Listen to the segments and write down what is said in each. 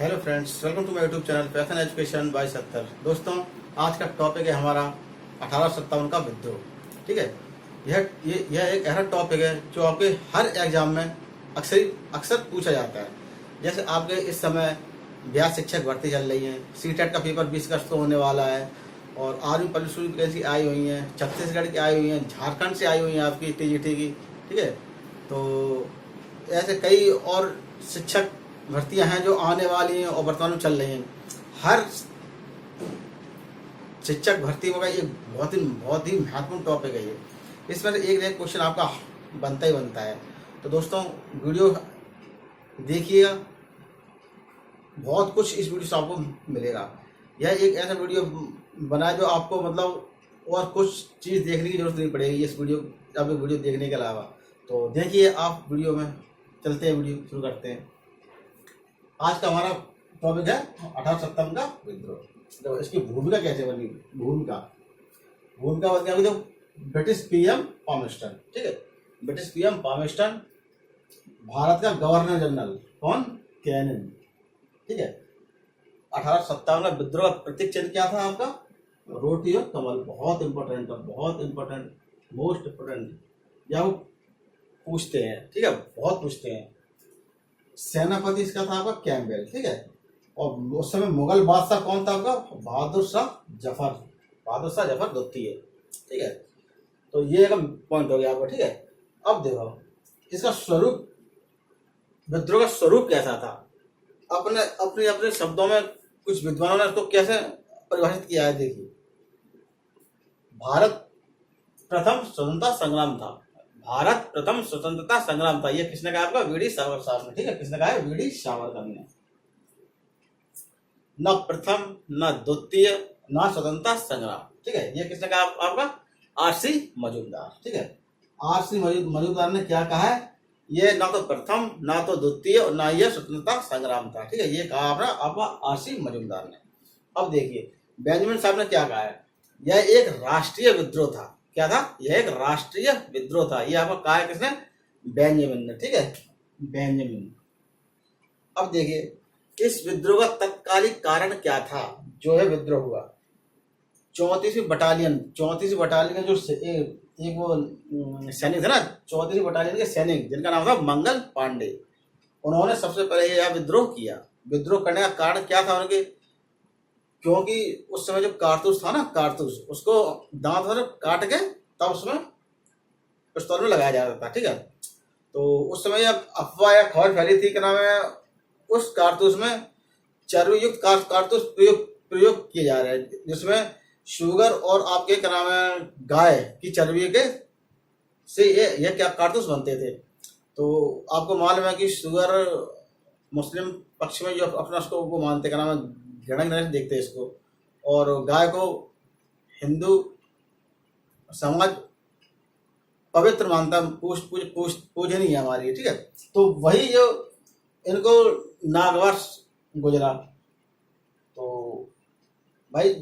Hello friends, welcome to my YouTube channel fashion education by 70। दोस्तों, आज का topic है हमारा 1857 का विद्रोह। ठीक है, यह एक ऐसा टॉपिक है जो आपके हर एग्जाम में अक्सर पूछा जाता है। जैसे आपके इस समय बिहार शिक्षक भर्ती चल रही है, सीटेट का पेपर 20 अगस्त को होने वाला है, और आर्मी पुलिस की वैकेंसी आई हुई है, छत्तीसगढ़ की आई हुई है, झारखंड से आई हुई है आपकी टीजीटी की। ठीक है, तो ऐसे कई और शिक्षक भर्तियां हैं जो आने वाली हैं और वर्तमान में चल रही हैं। हर शिक्षक भर्ती में ये बहुत ही महत्वपूर्ण टॉपिक है। ये इसमें से एक एक क्वेश्चन आपका बनता ही बनता है। तो दोस्तों, वीडियो देखिएगा, बहुत कुछ इस वीडियो से आपको मिलेगा। यह एक ऐसा वीडियो बना है जो आपको मतलब और कुछ चीज़ देखने की जरूरत नहीं पड़ेगी इस वीडियो देखने के अलावा। तो देखिए आप वीडियो में, चलते हैं, वीडियो शुरू करते हैं। आज का हमारा टॉपिक है 1857 का विद्रोह। तो इसकी भूमिका कैसे बनी? भूमिका बन गया ब्रिटिश पीएम पामेस्टन। ठीक है, ब्रिटिश पीएम पामेस्टन, भारत का गवर्नर जनरल कौन? कैनिंग। ठीक है, 1857 का विद्रोह का प्रतीक चिन्ह क्या था आपका? रोटी और कमल। बहुत इंपॉर्टेंट, मोस्ट इंपॉर्टेंट, या वो पूछते हैं। ठीक है, बहुत पूछते हैं। सेनापति इसका था आपका कैम्पबेल। ठीक है, और उस समय मुगल बादशाह कौन था आपका? बहादुर शाह जफर द्वितीय। ठीक है, तो ये एक पॉइंट हो गया आपका। ठीक है, अब देखो इसका स्वरूप, विद्रोह का स्वरूप कैसा था? अपने शब्दों में कुछ विद्वानों ने इसको कैसे परिभाषित किया है। देखिए, भारत प्रथम स्वतंत्रता संग्राम था। ये किसने कहा आपका? वीडी सावरकर साहब ने। ठीक है, किसने कहा है? वीडी सावरकर ने। न प्रथम, न द्वितीय, न स्वतंत्रता संग्राम। ठीक है, ये किसने कहा आपका? आरसी मजूमदार। ठीक है, आरसी मजूमदार ने क्या कहा है? ये ना तो प्रथम, ना तो द्वितीय, और ना ये स्वतंत्रता संग्राम था। ठीक है, ये कहा आपका आरसी मजूमदार ने। अब देखिए बेंजामिन साहब ने क्या कहा है? यह एक राष्ट्रीय विद्रोह था। क्या था? यह एक राष्ट्रीय विद्रोह था। यह आपका कहा है किसने? बेंजामिन ने। ठीक है, बेंजामिन। अब देखिए इस विद्रोह का तत्कालिक कारण क्या था जो है विद्रोह हुआ? 34वीं बटालियन का जो एक वो सैनिक थे ना, 34वीं बटालियन के सैनिक, जिनका नाम था मंगल पांडे, उन्होंने सबसे पहले यह विद्रोह किया। विद्रोह करने का कारण क्या था उनके? क्योंकि उस समय जो कारतूस था ना, उसको दांत से काट के तब उसमें पिस्तौल में लगाया जाता था। ठीक है, तो उस समय अब अफवाह या खबर फैली थी कि नाम है उस कारतूस में चर्बी युक्त कारतूस प्रयोग किए जा रहे हैं, जिसमें शुगर और आपके क्या नाम है गाय की चर्बी के से ये क्या कारतूस बनते थे। तो आपको मालूम है कि शुगर मुस्लिम पक्ष में जो अपना उसको वो मानते, क्या नाम है, घृणा देखते हैं इसको, और गाय को हिंदू समाज पवित्र मानता, पूजनीय है हमारी। ठीक है, तो वही जो इनको नागवर्ष गुजरा, तो भाई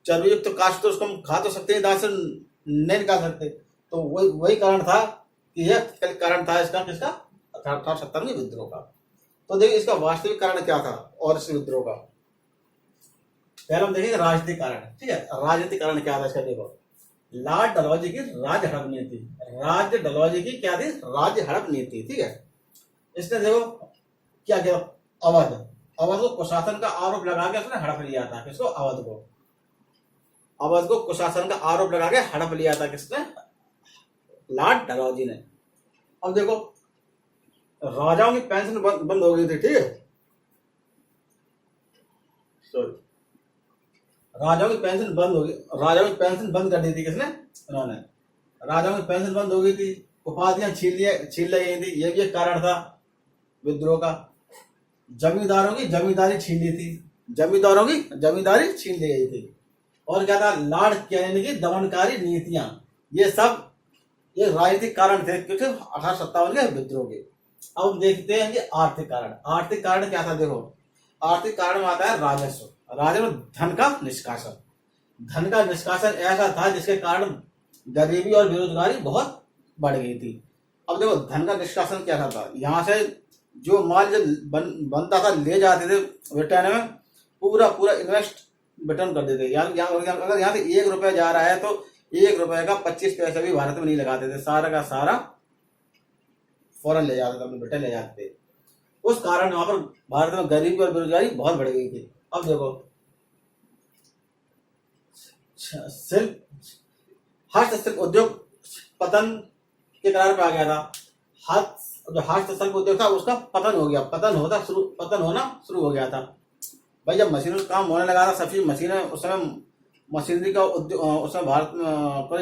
चर्बी युक्त तो काश तो उसको हम खा तो सकते हैं, दांत से नहीं निकाल सकते। तो वही कारण था कि यह कारण था इसका, किसका? 1857 के विद्रोह का। तो देखिए इसका वास्तविक कारण क्या था और इस विद्रोह का। पहले हम देखेंगे राजनीतिक कारण। ठीक है, राजनीतिक कारण क्या था इसका? देखो, लॉर्ड डलहौजी की राज्य हड़प नीति। ठीक है, इसने देखो क्या किया? अवध को कुशासन का आरोप लगा के उसने हड़प लिया था। किसको? अवध को कुशासन का आरोप लगा के हड़प लिया था। किसने? लॉर्ड डलहौजी ने। अब देखो राजाओं की पेंशन बंद हो गई थी। ठीक है, सॉरी, राजाओं की पेंशन बंद कर दी थी। किसने? उन्होंने। राजाओं की पेंशन बंद हो गई थी, उपाधियां छीन ली गई थी। यह भी एक कारण था विद्रोह का। जमींदारों की जमींदारी छीन ली गई थी। और क्या था? लॉर्ड कैनिंग की दमनकारी नीतियां। ये सब ये राजनीतिक कारण थे क्योंकि 1857 के विद्रोह के। अब हम देखते हैं कि आर्थिक कारण क्या था? देखो, आर्थिक कारण में आता है राजस्व धन का निष्कासन ऐसा था जिसके कारण गरीबी और बेरोजगारी बहुत बढ़ गई थी। अब देखो धन का निष्कासन क्या था? यहाँ से जो माल जो बनता था ले जाते थे ब्रिटेन में, पूरा पूरा इन्वेस्ट ब्रिटेन कर देते। अगर यहाँ से 1 रुपया जा रहा है तो 1 रुपये का 25 पैसा भी भारत में नहीं लगाते थे, सारा का सारा फॉरेन ले जाते थे, अपने ब्रिटेन ले जाते थे। उस कारण वहां पर भारत में गरीबी और बेरोजगारी बहुत बढ़ गई थी। अब देखो हस्तशिल्प उद्योग पतन के कगार पे आ गया था। जो हस्तशिल्प उद्योग था उसका पतन हो गया, पतन होना शुरू हो गया था। भाई जब मशीनों का काम होने लगा था, सब चीज मशीनें, उस समय मशीनरी का उद्योग, उस समय भारत में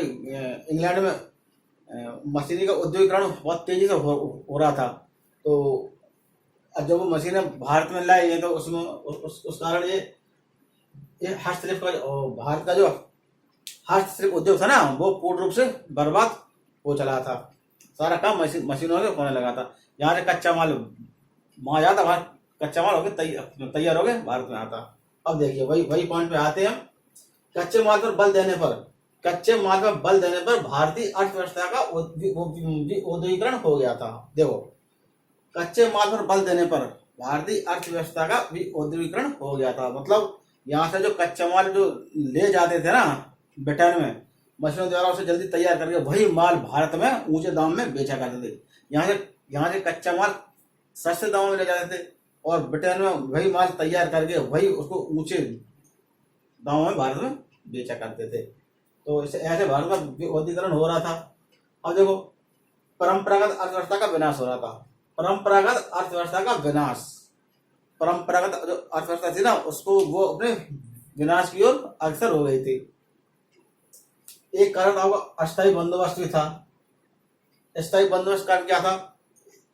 इंग्लैंड में मशीनरी का उद्योगीकरण बहुत तेजी से हो रहा था। तो जब वो मशीनें भारत में लाई है तो उसमें उस कारण ये हस्तशिल्प का, भारत का जो हस्तशिल्प उद्योग था ना, वो पूर्ण रूप से बर्बाद हो चला था। सारा काम मशीनों से होने लगा था। यहाँ से कच्चा माल वहां जाता, वहां कच्चा माल होकर तैयार हो गए भारत में आता। अब देखिए वही पॉइंट पे आते हैं। कच्चे माल पर बल देने पर भारतीय अर्थव्यवस्था का औद्योगिकरण हो गया था। देखो कच्चे माल पर बल देने पर भारतीय अर्थव्यवस्था का भी औद्योगिकरण हो गया था। मतलब यहाँ से जो कच्चा माल जो ले जाते थे ना ब्रिटेन में, मशीनों द्वारा उसे जल्दी तैयार करके वही माल भारत में ऊंचे दाम में बेचा करते थे। यहाँ से कच्चा माल सस्ते दामों में ले जाते थे और ब्रिटेन में वही माल तैयार करके वही उसको ऊंचे दामों में भारत में बेचा करते थे। तो ऐसे भारत का औद्योगिकरण हो रहा था। अब देखो परंपरागत अर्थव्यवस्था का विनाश हो रहा था। परंपरागत अर्थव्यवस्था का विनाश, परंपरागत जो अर्थव्यवस्था थी ना उसको वो अपने विनाश की ओर अग्रसर हो गई थी। एक कारण था अस्थायी बंदोबस्त भी था। अस्थायी बंदोबस्त कारण क्या था?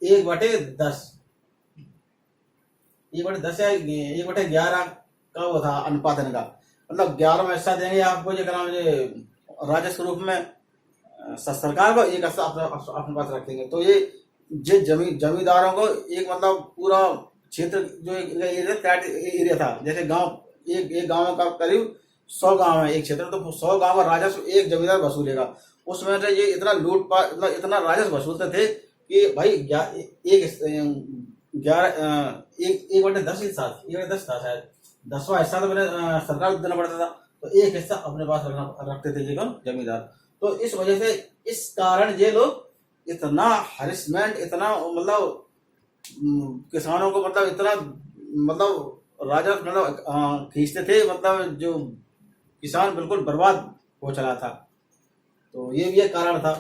1/10 या 1/11 का वो था अनुपात इनका। मतलब 11 में हिस्सा देंगे आपको, राजस्व रूप में सरकार को एक हिस्सा अपने पास रखेंगे। तो ये जमींदारों को एक मतलब पूरा क्षेत्र जो एरिया था, जैसे गांव, एक गांव का करीब 100 गांव है एक क्षेत्र, तो 100 गांव का राजस्व एक जमींदार वसूलेगा। उसमें से ये इतना लूटपाट, मतलब इतना राजस्व वसूलते थे कि भाई 1/10 हिस्सा, 1/10 था शायद, 10वां हिस्सा तो मैंने सरकार को देना पड़ता था। तो एक हिस्सा अपने पास रखते थे ये कौन? जमींदार। तो इस वजह से, इस कारण ये लोग इतना हरिसमेंट, इतना मतलब किसानों को मतलब इतना मतलब राजस्व मतलब खींचते थे, मतलब जो किसान बिल्कुल बर्बाद हो चला था। तो ये भी एक कारण था।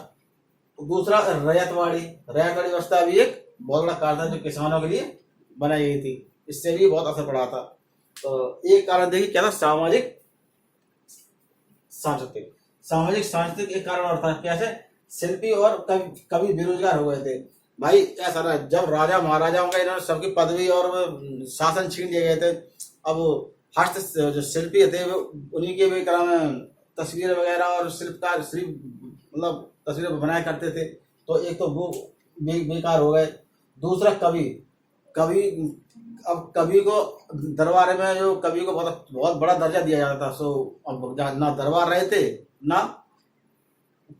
दूसरा रैयतवाड़ी व्यवस्था भी एक बहुत बड़ा कारण था जो किसानों के लिए बनाई गई थी। इससे भी बहुत असर पड़ा था। तो एक कारण देखिए क्या था? सामाजिक सांस्कृतिक एक कारण और था। कैसे? शिल्पी और कवि बेरोजगार हो गए थे। भाई ऐसा ना, जब राजा महाराजाओं का इन्होंने सबकी पदवी और शासन छीन लिए गए थे, अब जो शिल्पी थे उन्हीं के भी तस्वीर वगैरह और शिल्पकार मतलब तस्वीरें बनाया करते थे। तो एक तो वो बेकार हो गए। दूसरा कवि अब कवि को दरबार में जो कवि को बहुत बड़ा दर्जा दिया जाता था। सो अब ना दरबार रहे थे ना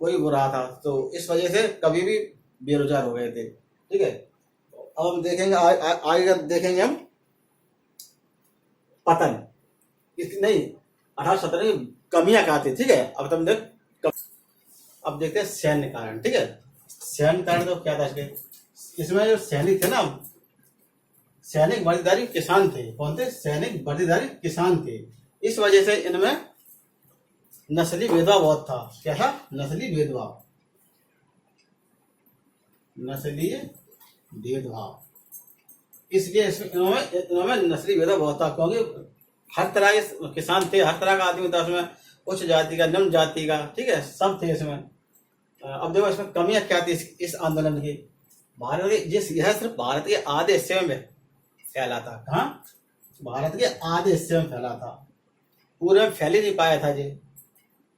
कोई वो रहा था, तो इस वजह से कवि भी बेरोजगार हो गए थे। ठीक है, अब हम देखेंगे आगे देखेंगे हम पतन नहीं 1870 की कमियां क्या थी। ठीक है, अब तुम अब देखते हैं सैन्य कारण। ठीक है, सैन्य कारण तो क्या था इसमें जो सैनिक थे ना, सैनिक वर्दीधारी किसान थे। कौन थे? सैनिक वर्दीधारी किसान थे। इस वजह से इनमें नस्ली भेदभाव बहुत था। क्या था? नस्ली भेदभाव। इसलिए इनमें नस्ली भेदभाव बहुत था, क्योंकि हर तरह के किसान थे, हर तरह का आदमी था उसमें, उच्च जाति का, निम्न जाति का, ठीक है, सब थे इसमें। अब देखो इसमें कमियां क्या थी इस आंदोलन की। यह सिर्फ भारत के आधे हिस्से में फैला था। कहाँ? भारत के आधे हिस्से में फैला था, पूरे में फैल ही नहीं पाया था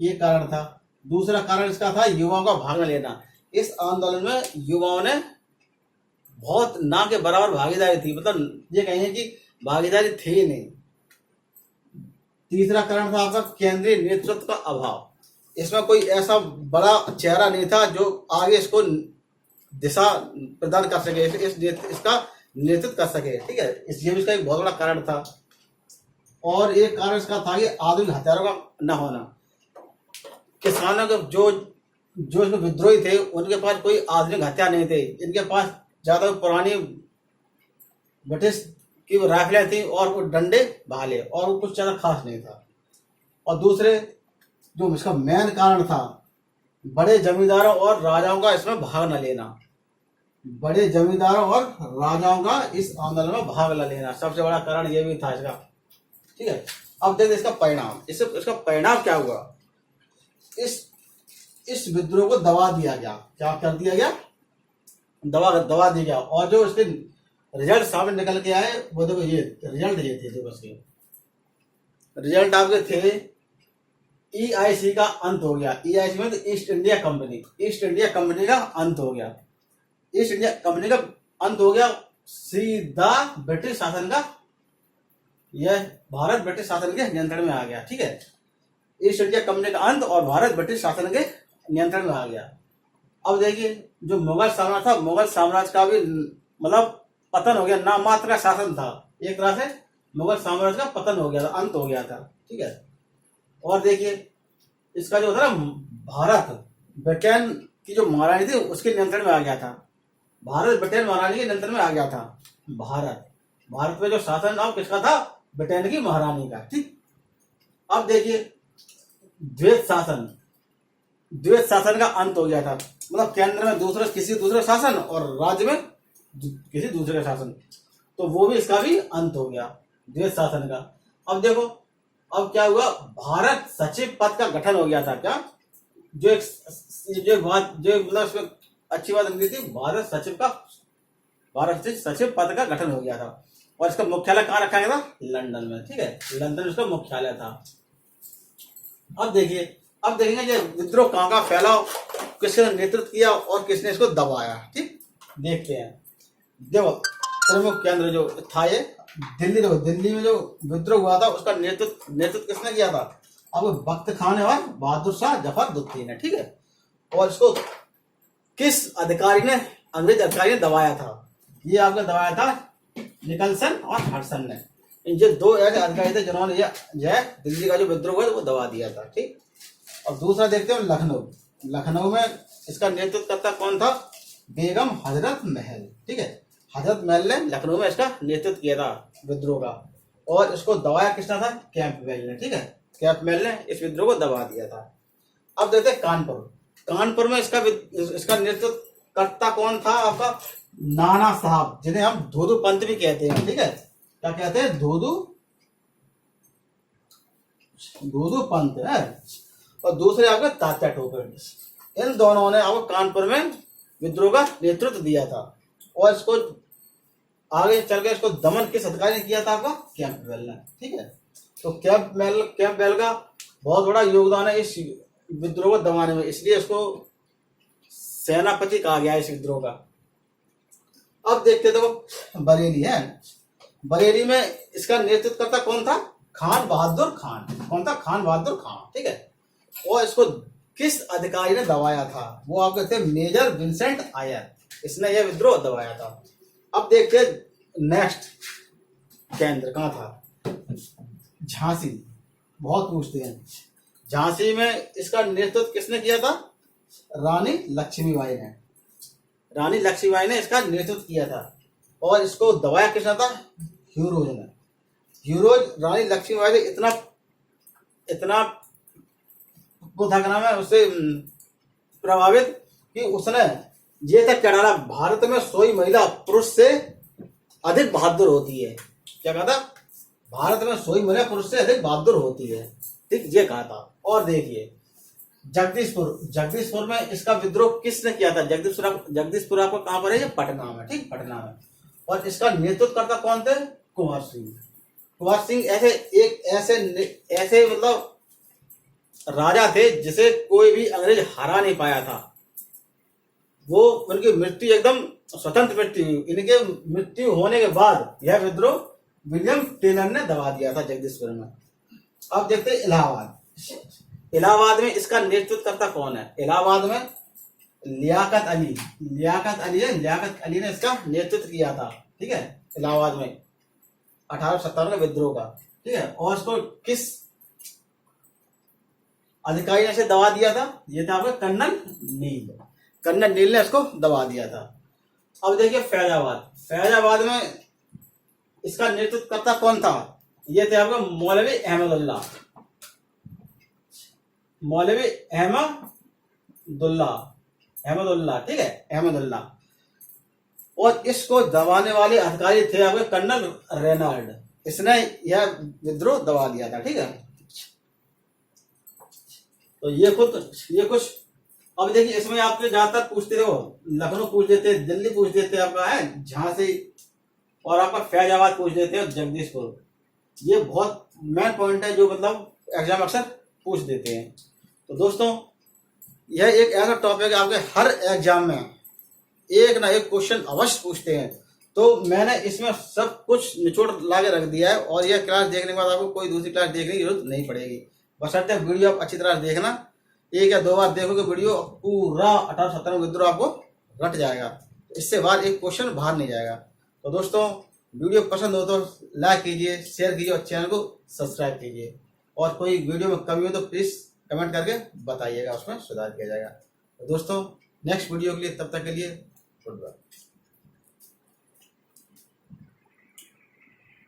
ये कारण था। दूसरा कारण इसका था युवाओं का भाग लेना। इस आंदोलन में युवाओं ने बहुत ना के बराबर भागीदारी थी, मतलब ये कहेंगे कि भागीदारी थी ही नहीं। तीसरा कारण था आपका केंद्रीय नेतृत्व का अभाव। इसमें कोई ऐसा बड़ा चेहरा नहीं था जो आगे इसको दिशा प्रदान कर सके, इसका नेतृत्व कर सके, ठीक है। ये भी इसका एक बहुत बड़ा कारण था। और एक कारण इसका था कि आधुनिक हथियारों का न होना। किसानों के जो जो इसमें विद्रोही थे उनके पास कोई आधुनिक हथियार नहीं थे। इनके पास ज्यादा पुरानी ब्रिटिश की राइफलें थी और वो डंडे भाले, और वो कुछ ज्यादा खास नहीं था। और दूसरे जो इसका मेन कारण था, बड़े जमींदारों और राजाओं का इसमें भाग न लेना। बड़े जमींदारों और राजाओं का इस आंदोलन में भाग न लेना सबसे बड़ा कारण ये भी था इसका, ठीक है। अब देखते इसका परिणाम, इसका परिणाम क्या हुआ। इस विद्रोह को दबा दिया गया। क्या कर दिया गया? दबा दिया गया। और जो इसके रिजल्ट सामने निकल के आए वो देखो, ये रिजल्ट ये थे। देखो इसके रिजल्ट आपके थे, EIC का अंत हो गया। EIC में तो east India company, east India company का अंत हो गया। ईस्ट इंडिया कंपनी का अंत हो गया, सीधा ब्रिटिश शासन का, यह भारत ब्रिटिश शासन के नियंत्रण में आ गया, ठीक है। ईस्ट इंडिया कंपनी का अंत और भारत ब्रिटिश शासन के नियंत्रण में आ गया। अब देखिए जो मुगल साम्राज्य था, मुगल साम्राज्य का भी मतलब पतन हो गया। नाम मात्र का शासन था, एक तरह से मुगल साम्राज्य का पतन हो गया था, अंत हो गया था, ठीक है। और देखिए इसका जो था ना, भारत ब्रिटेन की जो महारानी थी उसके नियंत्रण में आ गया था। भारत ब्रिटेन महारानी के नियंत्रण में आ गया था। भारत में जो शासन नाम किसका था? ब्रिटेन की महारानी का, ठीक। अब देखिए द्वैत शासन का अंत हो गया था। मतलब केंद्र में किसी दूसरे शासन और राज्य में किसी दूसरे शासन, तो वो भी इसका भी अंत हो गया, द्वैत शासन का। अब देखो अब क्या हुआ, भारत सचिव पद का गठन हो गया था। क्या जो मतलब इसमें अच्छी बात नहीं थी, भारत सचिव पद का गठन हो गया था। और इसका मुख्यालय कहाँ रखा गया था? लंदन में, ठीक है। लंदन में इसका मुख्यालय था। अब देखेंगे ये विद्रोह कहाँ का फैला, किसने नेतृत्व किया और किसने इसको दबाया, ठीक। देखते हैं। देखो प्रमुख केंद्र जो था ये दिल्ली। देखो दिल्ली में जो विद्रोह हुआ था उसका नेतृत्व किसने किया था? अब बख्त खान और बहादुर शाह जफर दुत्ती ने, ठीक है। और इसको किस अधिकारी ने, अंग्रेज अधिकारी ने दबाया था? ये आपने दबाया था निकलसन और हडसन ने। इन दो ऐसे अधिकारी थे जिन्होंने यह दिल्ली का जो विद्रोह हुआ वो दबा दिया था, ठीक। और दूसरा देखते हैं लखनऊ में इसका नेतृत्व करता कौन था? बेगम हजरत महल, ठीक है। हजरत महल ने लखनऊ में इसका नेतृत्व किया था विद्रोह का। और इसको दबाया किसने था? कैंपबेल ने, ठीक है। कैंपबेल ने इस विद्रोह को दबा दिया था। अब देखते हैं कानपुर में इसका नेतृत्व करता कौन था? आपका नाना साहब, जिन्हें हम धोधू पंत भी कहते हैं, ठीक है। क्या कहते हैं? धोधू पंत है। और दूसरे आपके तात्या टोपे। इन दोनों ने आपको कानपुर में विद्रोह का नेतृत्व दिया था। और इसको आगे चल के इसको दमन किस अधिकारी ने किया था? आपका कैंपबेल ने, ठीक है। तो कैंपबेल का बहुत बड़ा योगदान है इस विद्रोह को दबाने में, इसलिए इसको सेनापति कहा गया इस विद्रोह का। अब देखते देखो बरेली है। बरेली में इसका नेतृत्व करता कौन था? खान बहादुर खान। कौन था? खान बहादुर खान, ठीक है। और इसको किस अधिकारी ने दबाया था? वो आप कहते हैं मेजर विंसेंट आयर। इसने यह विद्रोह दबाया था। अब देखते नेक्स्ट केंद्र कहाँ था? झांसी। बहुत पूछते हैं। झांसी में इसका नेतृत्व किसने किया था? रानी लक्ष्मीबाई ने इसका नेतृत्व किया था। और इसको दबाया किसने था? ह्यूरोज ने। रानी लक्ष्मीबाई ने इतना वो था नाम है उससे प्रभावित कि उसने ये तक क्या डाला, भारत में सोई महिला पुरुष से अधिक बहादुर होती है। क्या कहा था? भारत में सोई महिला पुरुष से अधिक बहादुर होती है, ठीक, ये कहा था। और देखिए जगदीशपुर में इसका विद्रोह किसने किया था? जगदीशपुर आपको कहां पर है? ये पटना में, ठीक, पटना में। और इसका नेतृत्व करता कौन थे? कुंवर सिंह ऐसे मतलब राजा थे जिसे कोई भी अंग्रेज हरा नहीं पाया था। वो उनकी मृत्यु एकदम स्वतंत्र मृत्यु हुई। इनके मृत्यु होने के बाद यह विद्रोह विलियम टेलर ने दबा दिया था जगदीशपुर में। अब देखते हैं इलाहाबाद में इसका नेतृत्व करता कौन है? इलाहाबाद में लियाकत अली ने इसका नेतृत्व किया था। ठीक है, इलाहाबाद में 1857 का विद्रोह का, ठीक है। और इसको किस अधिकारी ने इसे दबा दिया था? ये था आपका कर्नल नील। कर्नल नील ने इसको दबा दिया था। अब देखिए फैजाबाद, फैजाबाद में इसका नेतृत्वकर्ता कौन था? ये थे आपका मौलवी अहमदुल्ला, मौलवी अहमदुल्ला, ठीक है, अहमदुल्ला। और इसको दबाने वाले अधिकारी थे आपके कर्नल रेनाल्ड। इसने यह विद्रोह दबा दिया था, ठीक है। तो ये कुछ अब देखिए इसमें आपसे ज्यादातर पूछते हो, लखनऊ पूछ देते, दिल्ली पूछ देते, आपका है झांसी, और आपका फैजाबाद पूछ देते हो, जगदीशपुर। ये बहुत मेन पॉइंट है जो मतलब एग्जाम अक्सर पूछ देते हैं। तो दोस्तों यह एक ऐसा टॉपिक है आपके हर एग्जाम में एक ना एक क्वेश्चन अवश्य पूछते हैं। तो मैंने इसमें सब कुछ निचोड़ ला के रख दिया है, और यह क्लास देखने के बाद आपको कोई दूसरी क्लास देखने की जरूरत नहीं पड़ेगी। बशर्ते वीडियो आप अच्छी तरह देखना, एक या दो बार देखोगे वीडियो, पूरा 1857 विद्रोह आपको रट जाएगा। इससे बाहर एक क्वेश्चन बाहर नहीं जाएगा। तो दोस्तों वीडियो पसंद हो तो लाइक कीजिए, शेयर कीजिए और चैनल को सब्सक्राइब कीजिए। और कोई वीडियो में कमी हो तो प्लीज कमेंट करके बताइएगा, उसमें सुधार किया जाएगा। तो दोस्तों नेक्स्ट वीडियो के लिए, तब तक के लिए गुड बाय।